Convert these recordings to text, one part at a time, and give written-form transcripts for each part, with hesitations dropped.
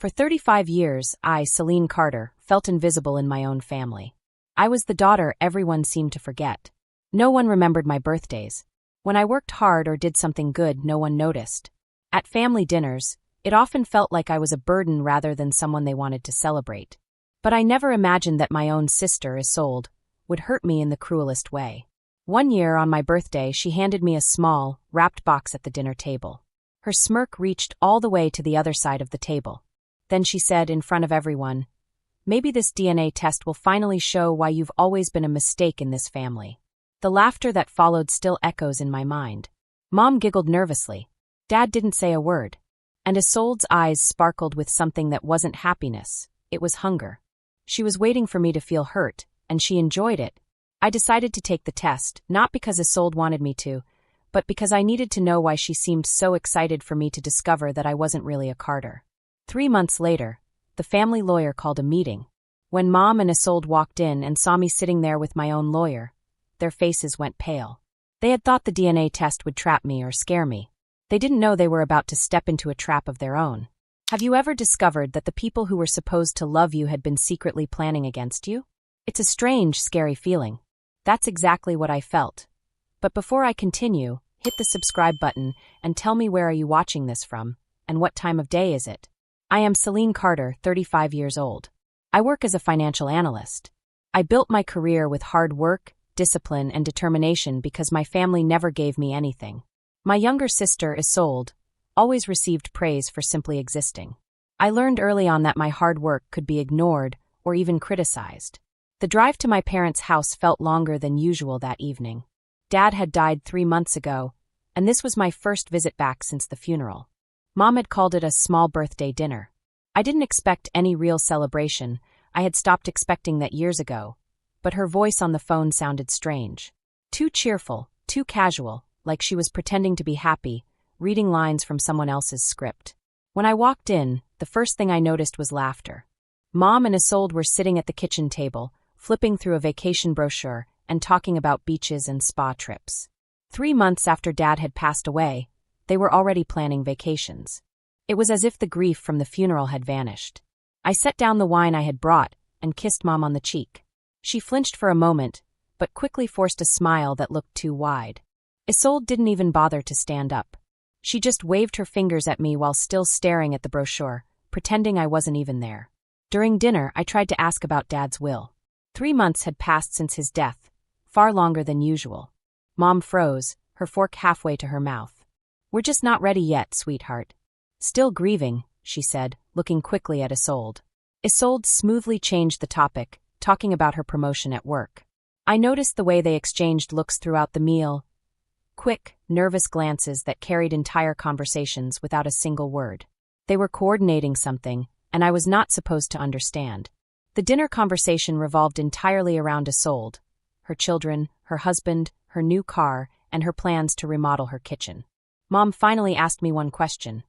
For 35 years, I, Celine Carter, felt invisible in my own family. I was the daughter everyone seemed to forget. No one remembered my birthdays. When I worked hard or did something good, no one noticed. At family dinners, it often felt like I was a burden rather than someone they wanted to celebrate. But I never imagined that my own sister, Isolde, would hurt me in the cruelest way. One year, on my birthday, she handed me a small, wrapped box at the dinner table. Her smirk reached all the way to the other side of the table. Then she said, in front of everyone, "Maybe this DNA test will finally show why you've always been a mistake in this family." The laughter that followed still echoes in my mind. Mom giggled nervously. Dad didn't say a word. And Isolde's eyes sparkled with something that wasn't happiness, it was hunger. She was waiting for me to feel hurt, and she enjoyed it. I decided to take the test, not because Isolde wanted me to, but because I needed to know why she seemed so excited for me to discover that I wasn't really a Carter. 3 months later, the family lawyer called a meeting. When Mom and Isolde walked in and saw me sitting there with my own lawyer, their faces went pale. They had thought the DNA test would trap me or scare me. They didn't know they were about to step into a trap of their own. Have you ever discovered that the people who were supposed to love you had been secretly planning against you? It's a strange, scary feeling. That's exactly what I felt. But before I continue, hit the subscribe button and tell me, where are you watching this from, and what time of day is it? I am Celine Carter, 35 years old. I work as a financial analyst. I built my career with hard work, discipline, and determination because my family never gave me anything. My younger sister, Isolde, always received praise for simply existing. I learned early on that my hard work could be ignored or even criticized. The drive to my parents' house felt longer than usual that evening. Dad had died 3 months ago, and this was my first visit back since the funeral. Mom had called it a small birthday dinner. I didn't expect any real celebration. I had stopped expecting that years ago. But her voice on the phone sounded strange. Too cheerful, too casual, like she was pretending to be happy, reading lines from someone else's script. When I walked in, the first thing I noticed was laughter. Mom and Isolde were sitting at the kitchen table, flipping through a vacation brochure and talking about beaches and spa trips. 3 months after Dad had passed away, they were already planning vacations. It was as if the grief from the funeral had vanished. I set down the wine I had brought and kissed Mom on the cheek. She flinched for a moment, but quickly forced a smile that looked too wide. Isolde didn't even bother to stand up. She just waved her fingers at me while still staring at the brochure, pretending I wasn't even there. During dinner, I tried to ask about Dad's will. 3 months had passed since his death, far longer than usual. Mom froze, her fork halfway to her mouth. "We're just not ready yet, sweetheart." "Still grieving," she said, looking quickly at Isolde. Isolde smoothly changed the topic, talking about her promotion at work. I noticed the way they exchanged looks throughout the meal. Quick, nervous glances that carried entire conversations without a single word. They were coordinating something, and I was not supposed to understand. The dinner conversation revolved entirely around Isolde, her children, her husband, her new car, and her plans to remodel her kitchen. Mom finally asked me one question.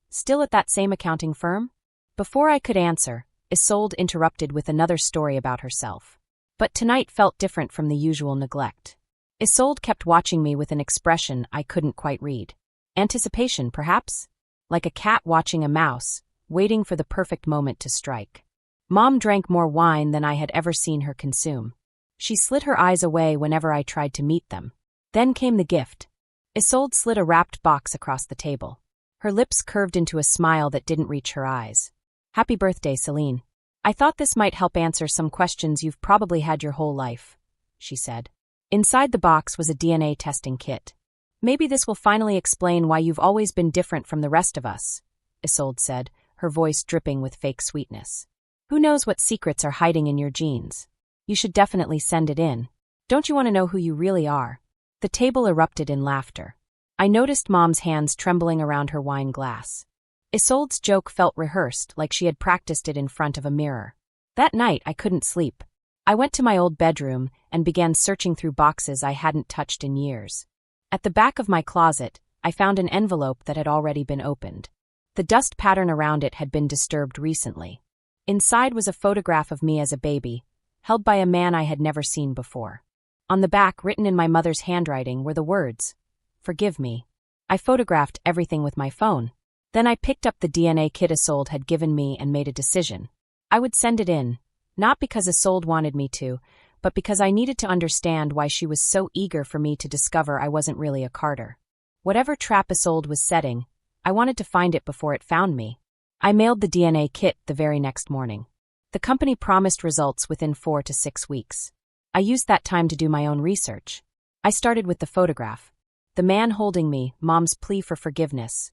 "Still at that same accounting firm?" Before I could answer, Isolde interrupted with another story about herself. But tonight felt different from the usual neglect. Isolde kept watching me with an expression I couldn't quite read. Anticipation, perhaps? Like a cat watching a mouse, waiting for the perfect moment to strike. Mom drank more wine than I had ever seen her consume. She slid her eyes away whenever I tried to meet them. Then came the gift. Isolde slid a wrapped box across the table. Her lips curved into a smile that didn't reach her eyes. "Happy birthday, Celine. I thought this might help answer some questions you've probably had your whole life," she said. Inside the box was a DNA testing kit. "Maybe this will finally explain why you've always been different from the rest of us," Isolde said, her voice dripping with fake sweetness. "Who knows what secrets are hiding in your genes? You should definitely send it in. Don't you want to know who you really are?" The table erupted in laughter. I noticed Mom's hands trembling around her wine glass. Isolde's joke felt rehearsed, like she had practiced it in front of a mirror. That night, I couldn't sleep. I went to my old bedroom and began searching through boxes I hadn't touched in years. At the back of my closet, I found an envelope that had already been opened. The dust pattern around it had been disturbed recently. Inside was a photograph of me as a baby, held by a man I had never seen before. On the back, written in my mother's handwriting, were the words, "Forgive me." I photographed everything with my phone. Then I picked up the DNA kit Isolde had given me and made a decision. I would send it in, not because Isolde wanted me to, but because I needed to understand why she was so eager for me to discover I wasn't really a Carter. Whatever trap Isolde was setting, I wanted to find it before it found me. I mailed the DNA kit the very next morning. The company promised results within 4 to 6 weeks. I used that time to do my own research. I started with the photograph. The man holding me, Mom's plea for forgiveness.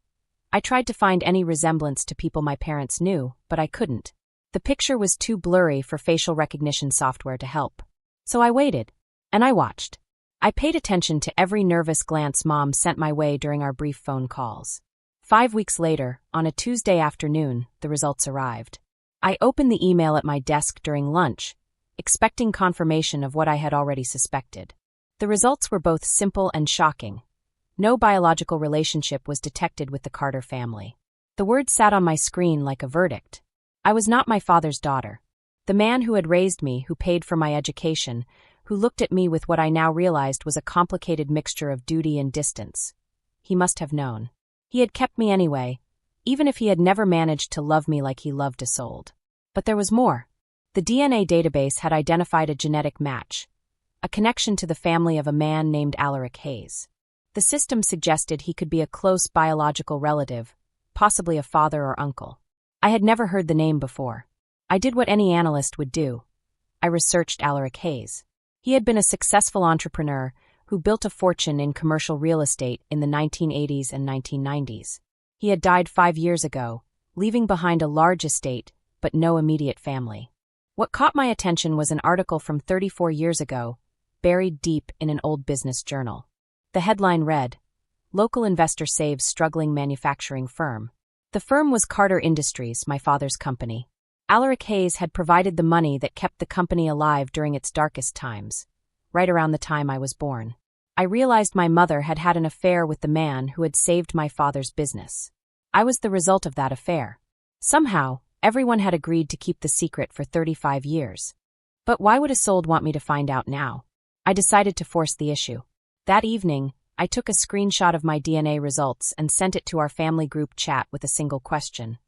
I tried to find any resemblance to people my parents knew, but I couldn't. The picture was too blurry for facial recognition software to help. So I waited. And I watched. I paid attention to every nervous glance Mom sent my way during our brief phone calls. 5 weeks later, on a Tuesday afternoon, the results arrived. I opened the email at my desk during lunch, expecting confirmation of what I had already suspected. The results were both simple and shocking. No biological relationship was detected with the Carter family. The words sat on my screen like a verdict. I was not my father's daughter. The man who had raised me, who paid for my education, who looked at me with what I now realized was a complicated mixture of duty and distance. He must have known. He had kept me anyway, even if he had never managed to love me like he loved Isolde. But there was more. The DNA database had identified a genetic match, a connection to the family of a man named Alaric Hayes. The system suggested he could be a close biological relative, possibly a father or uncle. I had never heard the name before. I did what any analyst would do. I researched Alaric Hayes. He had been a successful entrepreneur who built a fortune in commercial real estate in the 1980s and 1990s. He had died 5 years ago, leaving behind a large estate but no immediate family. What caught my attention was an article from 34 years ago, buried deep in an old business journal. The headline read, "Local Investor Saves Struggling Manufacturing Firm." The firm was Carter Industries, my father's company. Alaric Hayes had provided the money that kept the company alive during its darkest times, right around the time I was born. I realized my mother had had an affair with the man who had saved my father's business. I was the result of that affair. Somehow, everyone had agreed to keep the secret for 35 years. But why would Isolde want me to find out now? I decided to force the issue. That evening, I took a screenshot of my DNA results and sent it to our family group chat with a single question.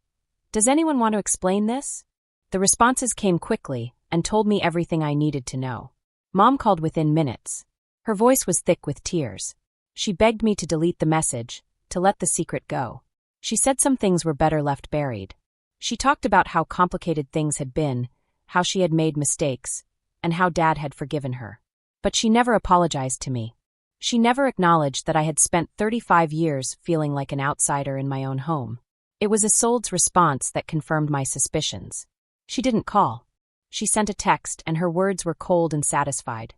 "Does anyone want to explain this?" The responses came quickly and told me everything I needed to know. Mom called within minutes. Her voice was thick with tears. She begged me to delete the message, to let the secret go. She said some things were better left buried. She talked about how complicated things had been, how she had made mistakes, and how Dad had forgiven her. But she never apologized to me. She never acknowledged that I had spent 35 years feeling like an outsider in my own home. It was Isolde's response that confirmed my suspicions. She didn't call. She sent a text, and her words were cold and satisfied.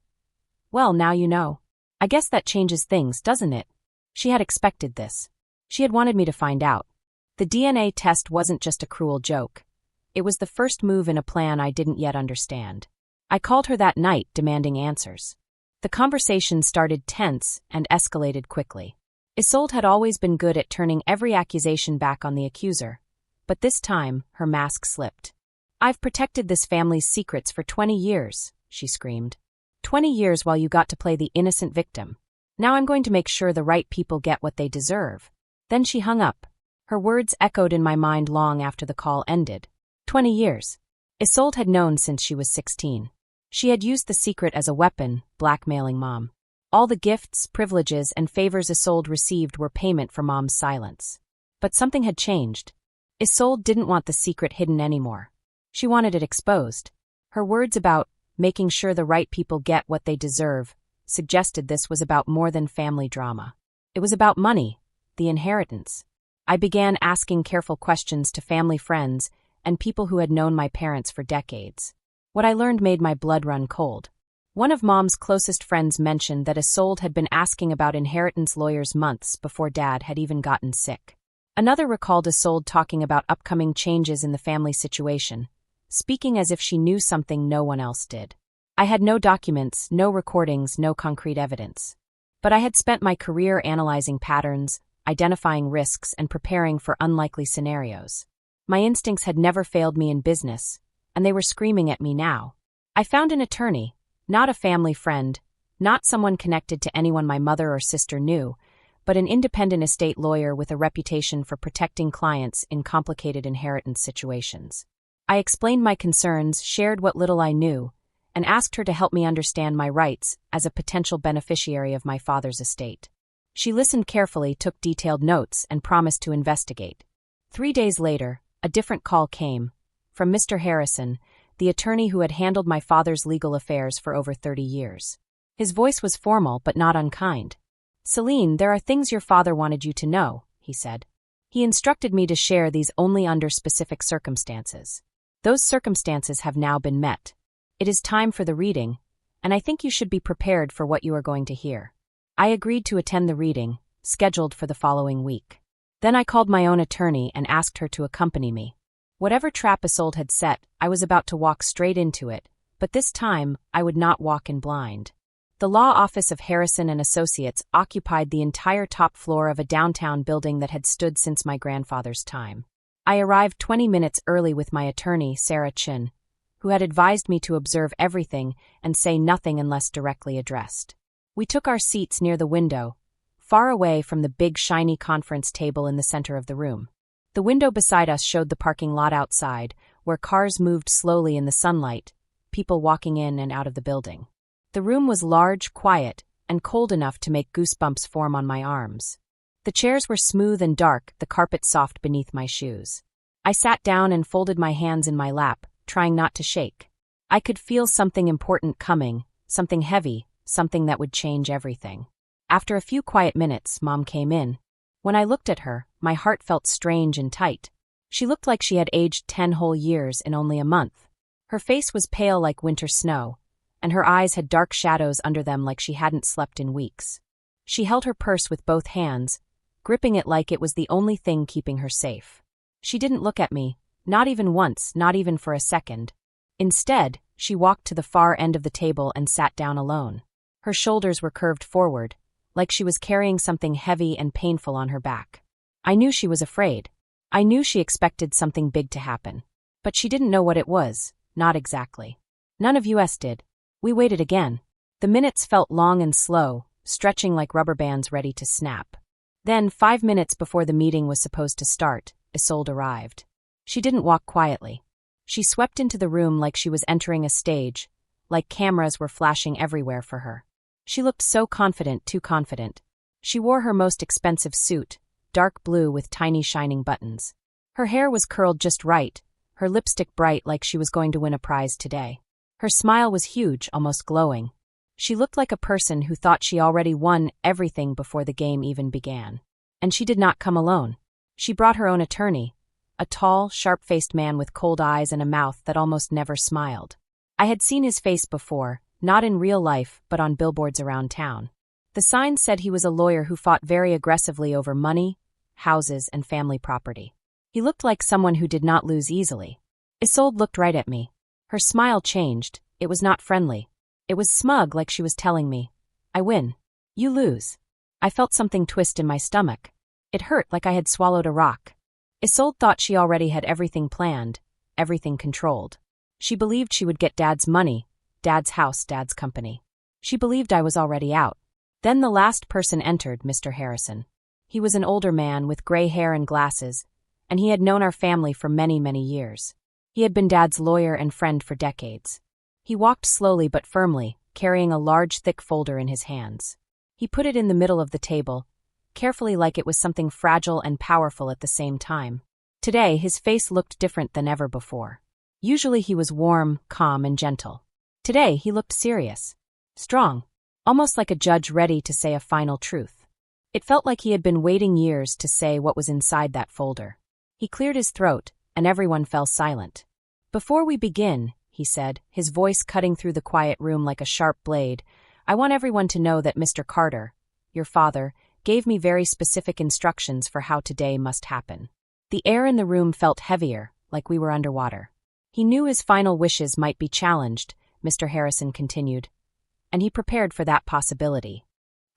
"Well, now you know. I guess that changes things, doesn't it?" She had expected this. She had wanted me to find out. The DNA test wasn't just a cruel joke. It was the first move in a plan I didn't yet understand. I called her that night, demanding answers. The conversation started tense and escalated quickly. Isolde had always been good at turning every accusation back on the accuser, but this time her mask slipped. "I've protected this family's secrets for 20 years, she screamed. 20 years while you got to play the innocent victim. Now I'm going to make sure the right people get what they deserve." Then she hung up. Her words echoed in my mind long after the call ended. 20 years. Isolde had known since she was 16. She had used the secret as a weapon, blackmailing Mom. All the gifts, privileges, and favors Isolde received were payment for Mom's silence. But something had changed. Isolde didn't want the secret hidden anymore. She wanted it exposed. Her words about making sure the right people get what they deserve suggested this was about more than family drama. It was about money, the inheritance. I began asking careful questions to family friends and people who had known my parents for decades. What I learned made my blood run cold. One of Mom's closest friends mentioned that Isolde had been asking about inheritance lawyers months before Dad had even gotten sick. Another recalled Isolde talking about upcoming changes in the family situation, speaking as if she knew something no one else did. I had no documents, no recordings, no concrete evidence. But I had spent my career analyzing patterns, identifying risks, and preparing for unlikely scenarios. My instincts had never failed me in business, and they were screaming at me now. I found an attorney, not a family friend, not someone connected to anyone my mother or sister knew, but an independent estate lawyer with a reputation for protecting clients in complicated inheritance situations. I explained my concerns, shared what little I knew, and asked her to help me understand my rights as a potential beneficiary of my father's estate. She listened carefully, took detailed notes, and promised to investigate. 3 days later, a different call came, from Mr. Harrison, the attorney who had handled my father's legal affairs for over 30 years. His voice was formal but not unkind. "Celine, there are things your father wanted you to know," he said. "He instructed me to share these only under specific circumstances. Those circumstances have now been met. It is time for the reading, and I think you should be prepared for what you are going to hear." I agreed to attend the reading, scheduled for the following week. Then I called my own attorney and asked her to accompany me. Whatever trap Isolde had set, I was about to walk straight into it, but this time I would not walk in blind. The law office of Harrison and Associates occupied the entire top floor of a downtown building that had stood since my grandfather's time. I arrived 20 minutes early with my attorney, Sarah Chin, who had advised me to observe everything and say nothing unless directly addressed. We took our seats near the window, far away from the big shiny conference table in the center of the room. The window beside us showed the parking lot outside, where cars moved slowly in the sunlight, people walking in and out of the building. The room was large, quiet, and cold enough to make goosebumps form on my arms. The chairs were smooth and dark, the carpet soft beneath my shoes. I sat down and folded my hands in my lap, trying not to shake. I could feel something important coming, something heavy, something that would change everything. After a few quiet minutes, Mom came in. When I looked at her, my heart felt strange and tight. She looked like she had aged 10 whole years in only a month. Her face was pale like winter snow, and her eyes had dark shadows under them like she hadn't slept in weeks. She held her purse with both hands, gripping it like it was the only thing keeping her safe. She didn't look at me, not even once, not even for a second. Instead, she walked to the far end of the table and sat down alone. Her shoulders were curved forward, like she was carrying something heavy and painful on her back. I knew she was afraid. I knew she expected something big to happen. But she didn't know what it was, not exactly. None of us did. We waited again. The minutes felt long and slow, stretching like rubber bands ready to snap. Then, 5 minutes before the meeting was supposed to start, Isolde arrived. She didn't walk quietly. She swept into the room like she was entering a stage, like cameras were flashing everywhere for her. She looked so confident, too confident. She wore her most expensive suit, dark blue with tiny shining buttons. Her hair was curled just right, her lipstick bright like she was going to win a prize today. Her smile was huge, almost glowing. She looked like a person who thought she already won everything before the game even began. And she did not come alone. She brought her own attorney, a tall, sharp-faced man with cold eyes and a mouth that almost never smiled. I had seen his face before, not in real life, but on billboards around town. The signs said he was a lawyer who fought very aggressively over money, houses, and family property. He looked like someone who did not lose easily. Isolde looked right at me. Her smile changed. It was not friendly. It was smug, like she was telling me, "I win. You lose." I felt something twist in my stomach. It hurt like I had swallowed a rock. Isolde thought she already had everything planned, everything controlled. She believed she would get Dad's money, Dad's house, Dad's company. She believed I was already out. Then the last person entered, Mr. Harrison. He was an older man with gray hair and glasses, and he had known our family for many, many years. He had been Dad's lawyer and friend for decades. He walked slowly but firmly, carrying a large, thick folder in his hands. He put it in the middle of the table, carefully like it was something fragile and powerful at the same time. Today, his face looked different than ever before. Usually he was warm, calm, and gentle. Today, he looked serious, strong, almost like a judge ready to say a final truth. It felt like he had been waiting years to say what was inside that folder. He cleared his throat, and everyone fell silent. "Before we begin," he said, his voice cutting through the quiet room like a sharp blade, "I want everyone to know that Mr. Carter, your father, gave me very specific instructions for how today must happen." The air in the room felt heavier, like we were underwater. He knew his final wishes might be challenged, Mr. Harrison continued, and he prepared for that possibility.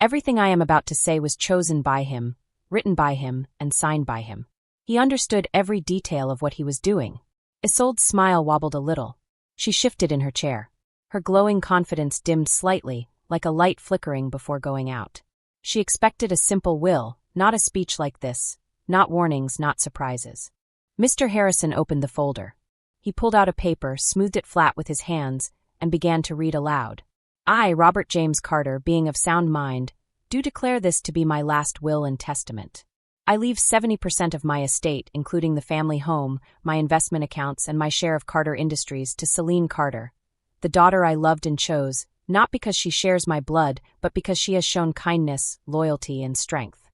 Everything I am about to say was chosen by him, written by him, and signed by him. He understood every detail of what he was doing. Isolde's smile wobbled a little. She shifted in her chair. Her glowing confidence dimmed slightly, like a light flickering before going out. She expected a simple will, not a speech like this, not warnings, not surprises. Mr. Harrison opened the folder. He pulled out a paper, smoothed it flat with his hands, and began to read aloud. I, Robert James Carter, being of sound mind, do declare this to be my last will and testament. I leave 70% of my estate, including the family home, my investment accounts, and my share of Carter Industries, to Celine Carter, the daughter I loved and chose, not because she shares my blood, but because she has shown kindness, loyalty, and strength.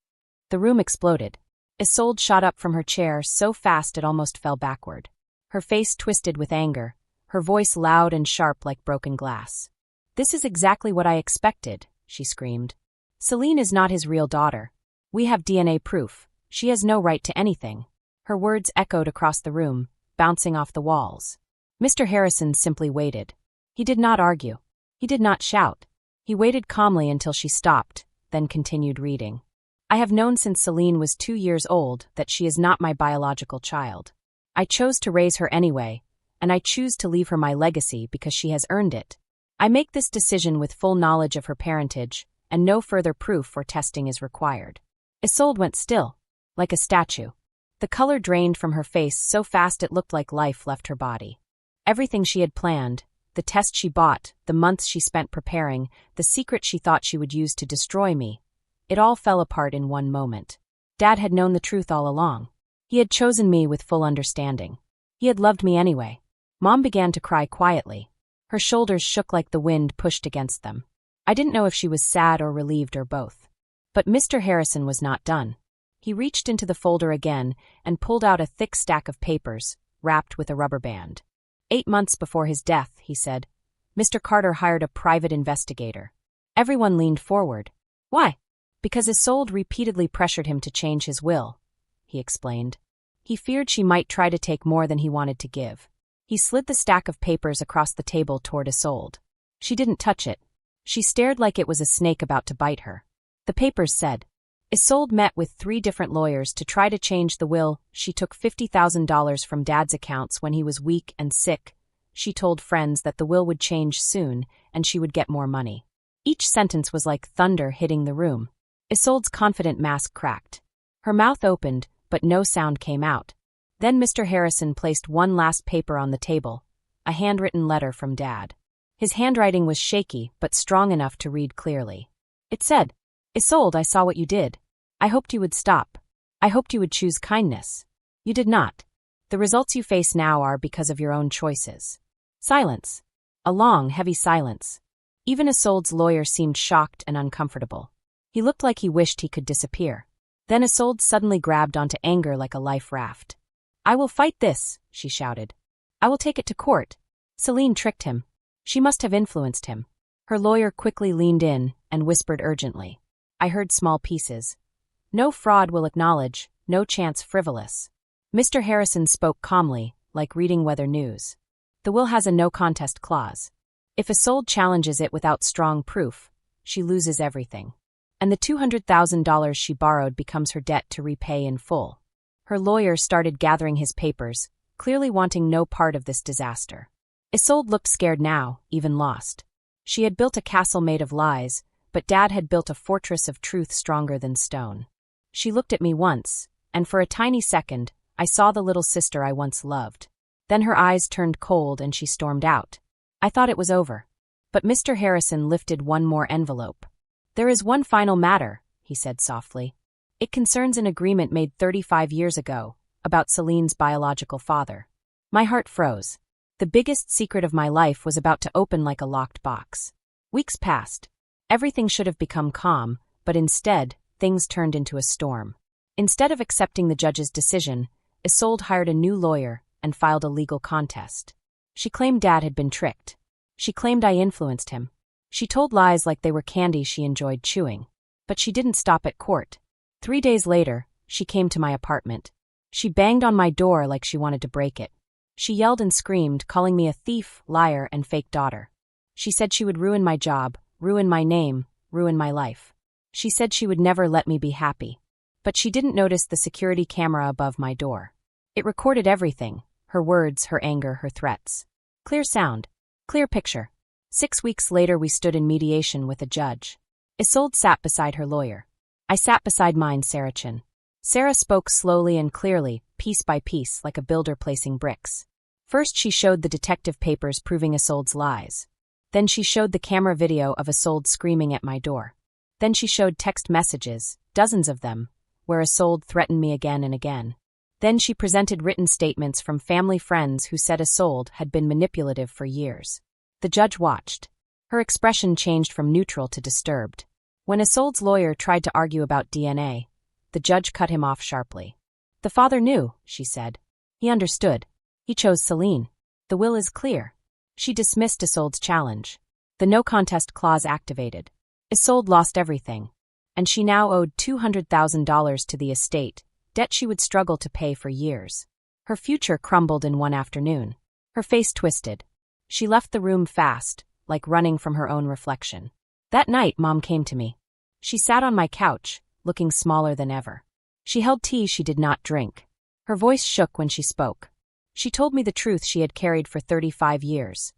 The room exploded. Isolde shot up from her chair so fast it almost fell backward. Her face twisted with anger, her voice loud and sharp like broken glass. This is exactly what I expected, she screamed. Celine is not his real daughter. We have DNA proof. She has no right to anything. Her words echoed across the room, bouncing off the walls. Mr. Harrison simply waited. He did not argue. He did not shout. He waited calmly until she stopped, then continued reading. I have known since Celine was 2 years old that she is not my biological child. I chose to raise her anyway, and I choose to leave her my legacy because she has earned it. I make this decision with full knowledge of her parentage, and no further proof or testing is required. Isolde went still, like a statue. The color drained from her face so fast it looked like life left her body. Everything she had planned, the test she bought, the months she spent preparing, the secret she thought she would use to destroy me, it all fell apart in one moment. Dad had known the truth all along. He had chosen me with full understanding. He had loved me anyway. Mom began to cry quietly. Her shoulders shook like the wind pushed against them. I didn't know if she was sad or relieved or both. But Mr. Harrison was not done. He reached into the folder again and pulled out a thick stack of papers, wrapped with a rubber band. 8 months before his death, he said, Mr. Carter hired a private investigator. Everyone leaned forward. Why? Because Isolde repeatedly pressured him to change his will, he explained. He feared she might try to take more than he wanted to give. He slid the stack of papers across the table toward Isolde. She didn't touch it. She stared like it was a snake about to bite her. The papers said, Isolde met with 3 different lawyers to try to change the will. She took $50,000 from Dad's accounts when he was weak and sick. She told friends that the will would change soon and she would get more money. Each sentence was like thunder hitting the room. Isolde's confident mask cracked. Her mouth opened, but no sound came out. Then Mr. Harrison placed one last paper on the table, a handwritten letter from Dad. His handwriting was shaky but strong enough to read clearly. It said, Isolde, I saw what you did. I hoped you would stop. I hoped you would choose kindness. You did not. The results you face now are because of your own choices. Silence. A long, heavy silence. Even Isolde's lawyer seemed shocked and uncomfortable. He looked like he wished he could disappear. Then Isolde suddenly grabbed onto anger like a life raft. I will fight this, she shouted. I will take it to court. Celine tricked him. She must have influenced him. Her lawyer quickly leaned in and whispered urgently. I heard small pieces. No fraud will acknowledge, no chance frivolous. Mr. Harrison spoke calmly, like reading weather news. The will has a no contest clause. If Isolde challenges it without strong proof, she loses everything. And the $200,000 she borrowed becomes her debt to repay in full. Her lawyer started gathering his papers, clearly wanting no part of this disaster. Isolde looked scared now, even lost. She had built a castle made of lies, but Dad had built a fortress of truth stronger than stone. She looked at me once, and for a tiny second, I saw the little sister I once loved. Then her eyes turned cold and she stormed out. I thought it was over. But Mr. Harrison lifted one more envelope. There is one final matter, he said softly. It concerns an agreement made 35 years ago, about Celine's biological father. My heart froze. The biggest secret of my life was about to open like a locked box. Weeks passed. Everything should have become calm, but instead, things turned into a storm. Instead of accepting the judge's decision, Isolde hired a new lawyer and filed a legal contest. She claimed Dad had been tricked. She claimed I influenced him. She told lies like they were candy she enjoyed chewing. But she didn't stop at court. 3 days later, she came to my apartment. She banged on my door like she wanted to break it. She yelled and screamed, calling me a thief, liar, and fake daughter. She said she would ruin my job, ruin my name, ruin my life. She said she would never let me be happy. But she didn't notice the security camera above my door. It recorded everything, her words, her anger, her threats. Clear sound. Clear picture. 6 weeks later we stood in mediation with a judge. Isolde sat beside her lawyer. I sat beside mine, Sarachin. Sarah spoke slowly and clearly, piece by piece, like a builder placing bricks. First she showed the detective papers proving Isolde's lies. Then she showed the camera video of Isolde screaming at my door. Then she showed text messages, dozens of them, where Isolde threatened me again and again. Then she presented written statements from family friends who said Isolde had been manipulative for years. The judge watched. Her expression changed from neutral to disturbed. When Isolde's lawyer tried to argue about DNA, the judge cut him off sharply. The father knew, she said. He understood. He chose Celine. The will is clear. She dismissed Isolde's challenge. The no contest clause activated. Isolde lost everything. And she now owed $200,000 to the estate, debt she would struggle to pay for years. Her future crumbled in one afternoon. Her face twisted. She left the room fast, like running from her own reflection. That night, Mom came to me. She sat on my couch, looking smaller than ever. She held tea she did not drink. Her voice shook when she spoke. She told me the truth she had carried for 35 years.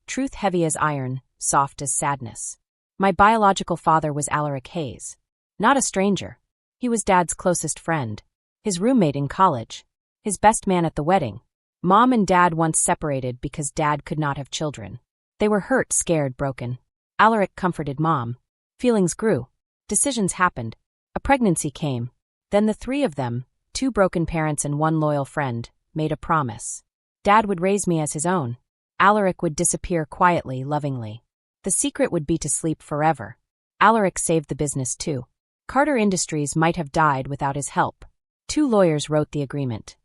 Truth heavy as iron, soft as sadness. My biological father was Alaric Hayes. Not a stranger. He was Dad's closest friend. His roommate in college. His best man at the wedding. Mom and Dad once separated because Dad could not have children. They were hurt, scared, broken. Alaric comforted Mom. Feelings grew. Decisions happened. A pregnancy came. Then the three of them, 2 broken parents and 1 loyal friend, made a promise. Dad would raise me as his own. Alaric would disappear quietly, lovingly. The secret would be to sleep forever. Alaric saved the business too. Carter Industries might have died without his help. 2 lawyers wrote the agreement.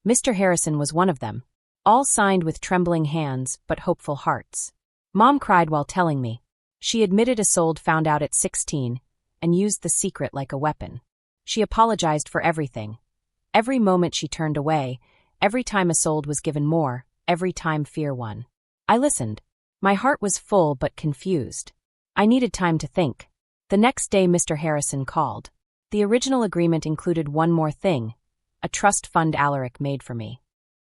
Mr. Harrison was one of them. All signed with trembling hands but hopeful hearts. Mom cried while telling me. She admitted Isolde found out at 16 and used the secret like a weapon. She apologized for everything. Every moment she turned away, every time Isolde was given more, every time fear won. I listened. My heart was full but confused. I needed time to think. The next day Mr. Harrison called. The original agreement included one more thing, a trust fund Alaric made for me.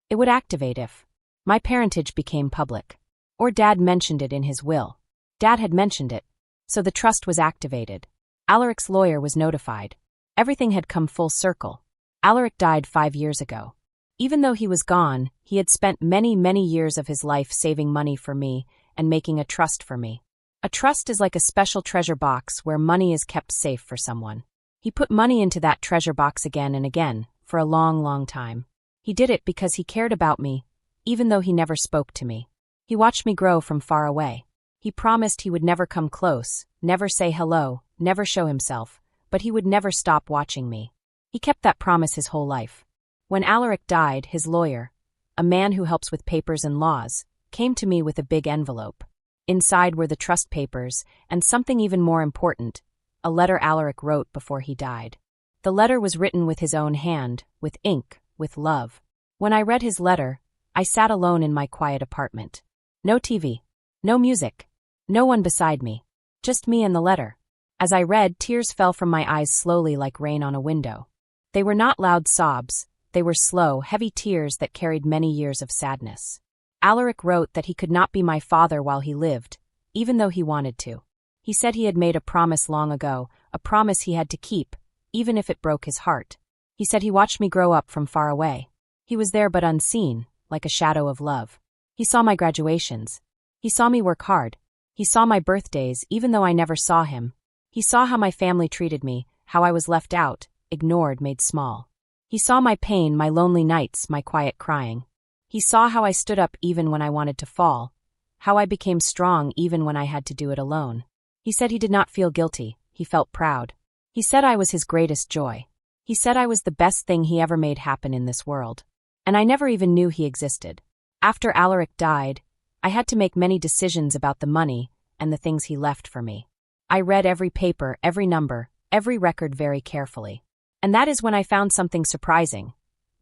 It would activate if my parentage became public. Or Dad mentioned it in his will. Dad had mentioned it, so the trust was activated. Alaric's lawyer was notified. Everything had come full circle. Alaric died 5 years ago. Even though he was gone, he had spent many, many years of his life saving money for me and making a trust for me. A trust is like a special treasure box where money is kept safe for someone. He put money into that treasure box again and again, for a long, long time. He did it because he cared about me, even though he never spoke to me. He watched me grow from far away. He promised he would never come close, never say hello, never show himself, but he would never stop watching me. He kept that promise his whole life. When Alaric died, his lawyer, a man who helps with papers and laws, came to me with a big envelope. Inside were the trust papers, and something even more important, a letter Alaric wrote before he died. The letter was written with his own hand, with ink, with love. When I read his letter, I sat alone in my quiet apartment. No TV, no music, no one beside me, just me and the letter. As I read, tears fell from my eyes slowly like rain on a window. They were not loud sobs, they were slow, heavy tears that carried many years of sadness. Alaric wrote that he could not be my father while he lived, even though he wanted to. He said he had made a promise long ago, a promise he had to keep, even if it broke his heart. He said he watched me grow up from far away. He was there but unseen, like a shadow of love. He saw my graduations. He saw me work hard. He saw my birthdays, even though I never saw him. He saw how my family treated me, how I was left out, ignored, made small. He saw my pain, my lonely nights, my quiet crying. He saw how I stood up even when I wanted to fall, how I became strong even when I had to do it alone. He said he did not feel guilty, he felt proud. He said I was his greatest joy. He said I was the best thing he ever made happen in this world. And I never even knew he existed. After Alaric died, I had to make many decisions about the money and the things he left for me. I read every paper, every number, every record very carefully. And that is when I found something surprising.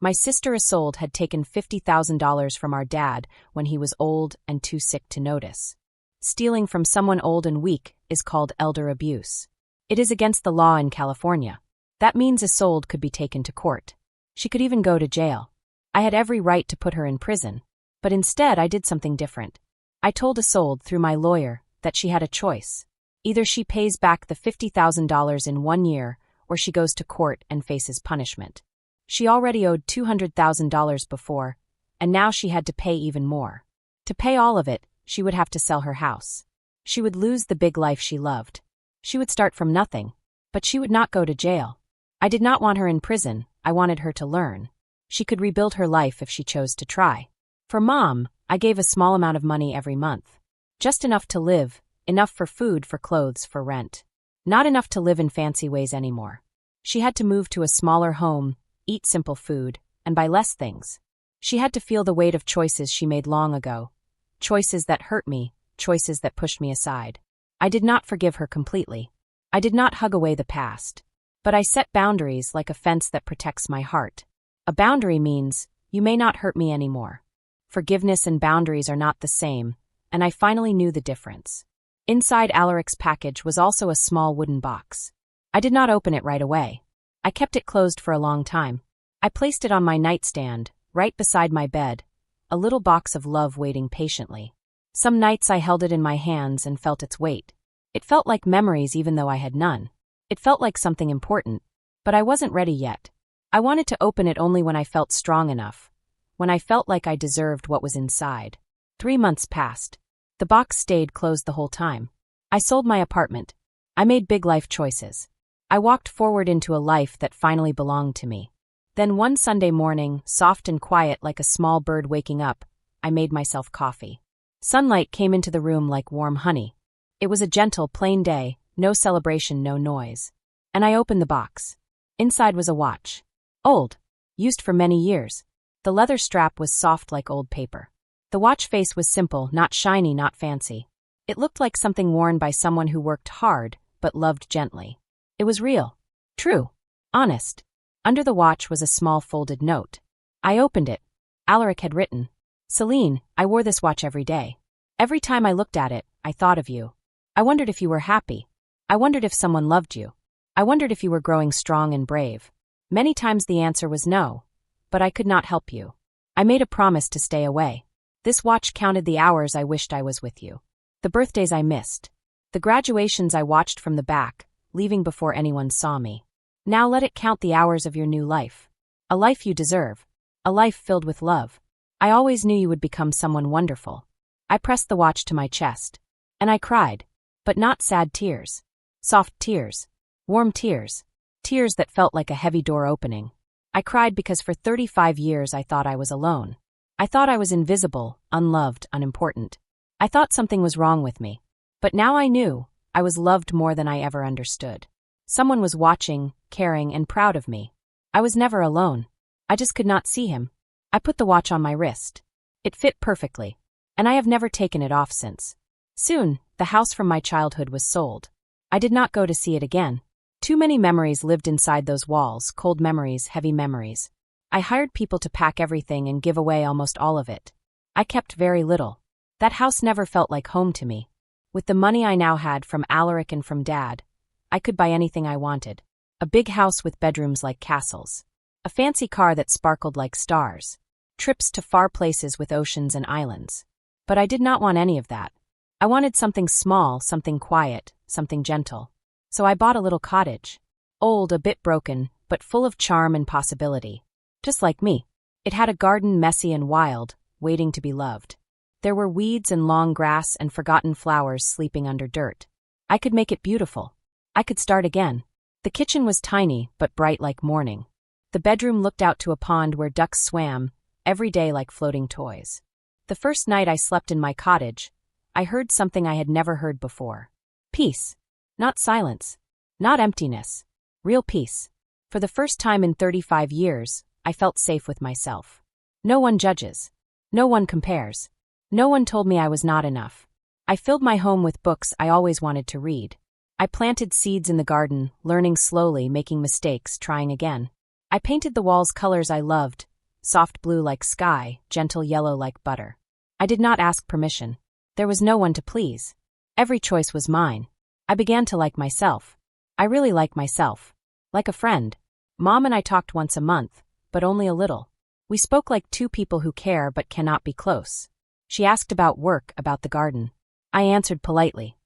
My sister Isolde had taken $50,000 from our dad when he was old and too sick to notice. Stealing from someone old and weak is called elder abuse. It is against the law in California. That means Isolde could be taken to court. She could even go to jail. I had every right to put her in prison. But instead I did something different. I told Isolde through my lawyer that she had a choice. Either she pays back the $50,000 in 1 year, or she goes to court and faces punishment. She already owed $200,000 before, and now she had to pay even more. To pay all of it, she would have to sell her house. She would lose the big life she loved. She would start from nothing, but she would not go to jail. I did not want her in prison, I wanted her to learn. She could rebuild her life if she chose to try. For Mom, I gave a small amount of money every month. Just enough to live, enough for food, for clothes, for rent. Not enough to live in fancy ways anymore. She had to move to a smaller home, eat simple food, and buy less things. She had to feel the weight of choices she made long ago. Choices that hurt me, choices that pushed me aside. I did not forgive her completely. I did not hug away the past. But I set boundaries like a fence that protects my heart. A boundary means, you may not hurt me anymore. Forgiveness and boundaries are not the same, and I finally knew the difference. Inside Alaric's package was also a small wooden box. I did not open it right away. I kept it closed for a long time. I placed it on my nightstand, right beside my bed, a little box of love waiting patiently. Some nights I held it in my hands and felt its weight. It felt like memories even though I had none. It felt like something important, but I wasn't ready yet. I wanted to open it only when I felt strong enough, when I felt like I deserved what was inside. 3 months passed. The box stayed closed the whole time. I sold my apartment. I made big life choices. I walked forward into a life that finally belonged to me. Then one Sunday morning, soft and quiet like a small bird waking up, I made myself coffee. Sunlight came into the room like warm honey. It was a gentle, plain day, no celebration, no noise. And I opened the box. Inside was a watch. Old. Used for many years. The leather strap was soft like old paper. The watch face was simple, not shiny, not fancy. It looked like something worn by someone who worked hard, but loved gently. It was real. True. Honest. Under the watch was a small folded note. I opened it. Alaric had written, "Celine, I wore this watch every day. Every time I looked at it, I thought of you. I wondered if you were happy. I wondered if someone loved you. I wondered if you were growing strong and brave. Many times the answer was no, but I could not help you. I made a promise to stay away. This watch counted the hours I wished I was with you. The birthdays I missed. The graduations I watched from the back, leaving before anyone saw me. Now let it count the hours of your new life. A life you deserve. A life filled with love. I always knew you would become someone wonderful." I pressed the watch to my chest. And I cried. But not sad tears. Soft tears. Warm tears. Tears that felt like a heavy door opening. I cried because for 35 years I thought I was alone. I thought I was invisible, unloved, unimportant. I thought something was wrong with me. But now I knew I was loved more than I ever understood. Someone was watching, caring, and proud of me. I was never alone. I just could not see him. I put the watch on my wrist. It fit perfectly. And I have never taken it off since. Soon, the house from my childhood was sold. I did not go to see it again. Too many memories lived inside those walls, cold memories, heavy memories. I hired people to pack everything and give away almost all of it. I kept very little. That house never felt like home to me. With the money I now had from Alaric and from Dad, I could buy anything I wanted. A big house with bedrooms like castles. A fancy car that sparkled like stars. Trips to far places with oceans and islands. But I did not want any of that. I wanted something small, something quiet, something gentle. So I bought a little cottage. Old, a bit broken, but full of charm and possibility. Just like me. It had a garden messy and wild, waiting to be loved. There were weeds and long grass and forgotten flowers sleeping under dirt. I could make it beautiful. I could start again. The kitchen was tiny, but bright like morning. The bedroom looked out to a pond where ducks swam, every day like floating toys. The first night I slept in my cottage, I heard something I had never heard before. Peace. Not silence. Not emptiness. Real peace. For the first time in 35 years, I felt safe with myself. No one judges. No one compares. No one told me I was not enough. I filled my home with books I always wanted to read. I planted seeds in the garden, learning slowly, making mistakes, trying again. I painted the walls colors I loved, soft blue like sky, gentle yellow like butter. I did not ask permission. There was no one to please. Every choice was mine. I began to like myself. I really like myself. Like a friend. Mom and I talked once a month, but only a little. We spoke like two people who care but cannot be close. She asked about work, about the garden. I answered politely.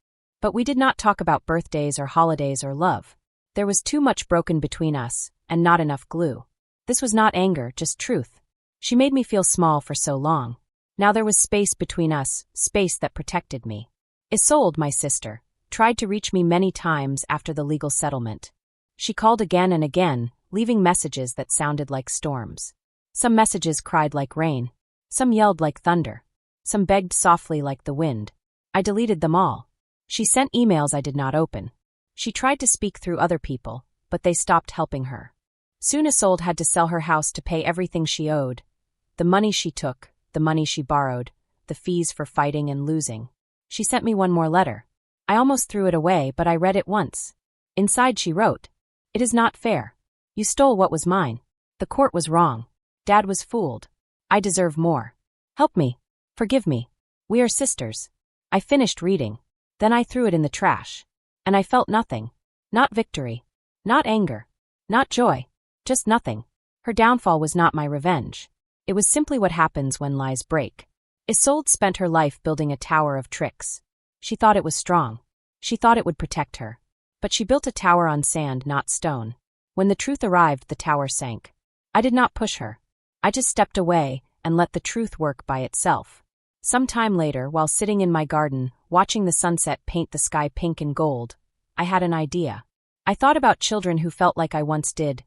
But we did not talk about birthdays or holidays or love. There was too much broken between us, and not enough glue. This was not anger, just truth. She made me feel small for so long. Now there was space between us, space that protected me. Isolde, my sister, tried to reach me many times after the legal settlement. She called again and again, leaving messages that sounded like storms. Some messages cried like rain. Some yelled like thunder. Some begged softly like the wind. I deleted them all. She sent emails I did not open. She tried to speak through other people, but they stopped helping her. Soon Isolde had to sell her house to pay everything she owed. The money she took, the money she borrowed, the fees for fighting and losing. She sent me one more letter. I almost threw it away, but I read it once. Inside she wrote, "It is not fair. You stole what was mine. The court was wrong. Dad was fooled. I deserve more. Help me. Forgive me. We are sisters." I finished reading. Then I threw it in the trash. And I felt nothing. Not victory. Not anger. Not joy. Just nothing. Her downfall was not my revenge. It was simply what happens when lies break. Isolde spent her life building a tower of tricks. She thought it was strong. She thought it would protect her. But she built a tower on sand, not stone. When the truth arrived, the tower sank. I did not push her. I just stepped away and let the truth work by itself. Some time later, while sitting in my garden, watching the sunset paint the sky pink and gold, I had an idea. I thought about children who felt like I once did.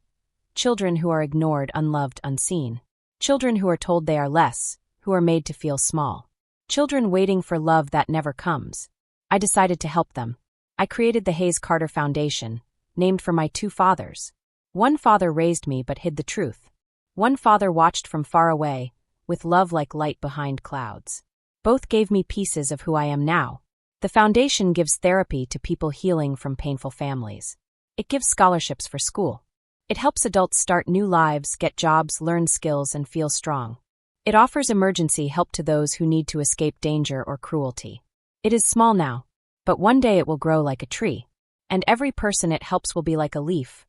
Children who are ignored, unloved, unseen. Children who are told they are less, who are made to feel small. Children waiting for love that never comes. I decided to help them. I created the Hayes Carter Foundation, named for my two fathers. One father raised me but hid the truth. One father watched from far away, with love like light behind clouds. Both gave me pieces of who I am now. The foundation gives therapy to people healing from painful families. It gives scholarships for school. It helps adults start new lives, get jobs, learn skills, and feel strong. It offers emergency help to those who need to escape danger or cruelty. It is small now, but one day it will grow like a tree. And every person it helps will be like a leaf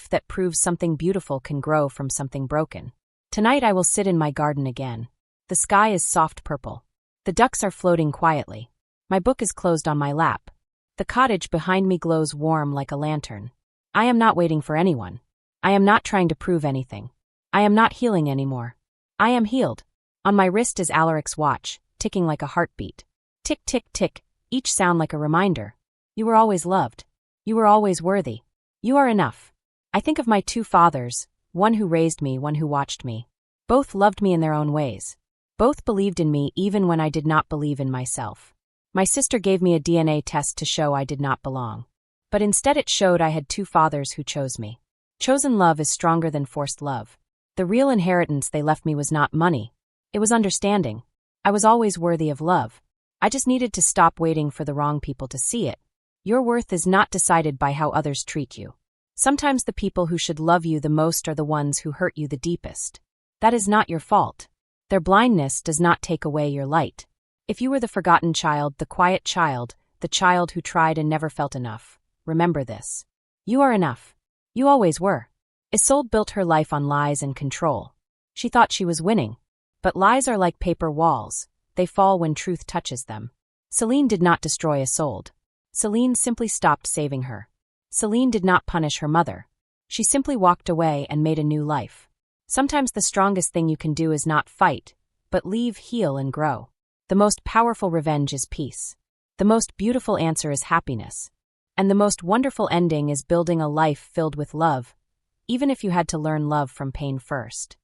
that proves something beautiful can grow from something broken. Tonight I will sit in my garden again. The sky is soft purple. The ducks are floating quietly. My book is closed on my lap. The cottage behind me glows warm like a lantern. I am not waiting for anyone. I am not trying to prove anything. I am not healing anymore. I am healed. On my wrist is Alaric's watch, ticking like a heartbeat. Tick, tick, tick, each sound like a reminder. You were always loved. You were always worthy. You are enough. I think of my two fathers, one who raised me, one who watched me. Both loved me in their own ways. Both believed in me even when I did not believe in myself. My sister gave me a DNA test to show I did not belong. But instead it showed I had two fathers who chose me. Chosen love is stronger than forced love. The real inheritance they left me was not money. It was understanding. I was always worthy of love. I just needed to stop waiting for the wrong people to see it. Your worth is not decided by how others treat you. Sometimes the people who should love you the most are the ones who hurt you the deepest. That is not your fault. Their blindness does not take away your light. If you were the forgotten child, the quiet child, the child who tried and never felt enough, remember this. You are enough. You always were. Isolde built her life on lies and control. She thought she was winning. But lies are like paper walls. They fall when truth touches them. Celine did not destroy Isolde. Celine simply stopped saving her. Celine did not punish her mother. She simply walked away and made a new life. Sometimes the strongest thing you can do is not fight, but leave, heal, and grow. The most powerful revenge is peace. The most beautiful answer is happiness. And the most wonderful ending is building a life filled with love, even if you had to learn love from pain first.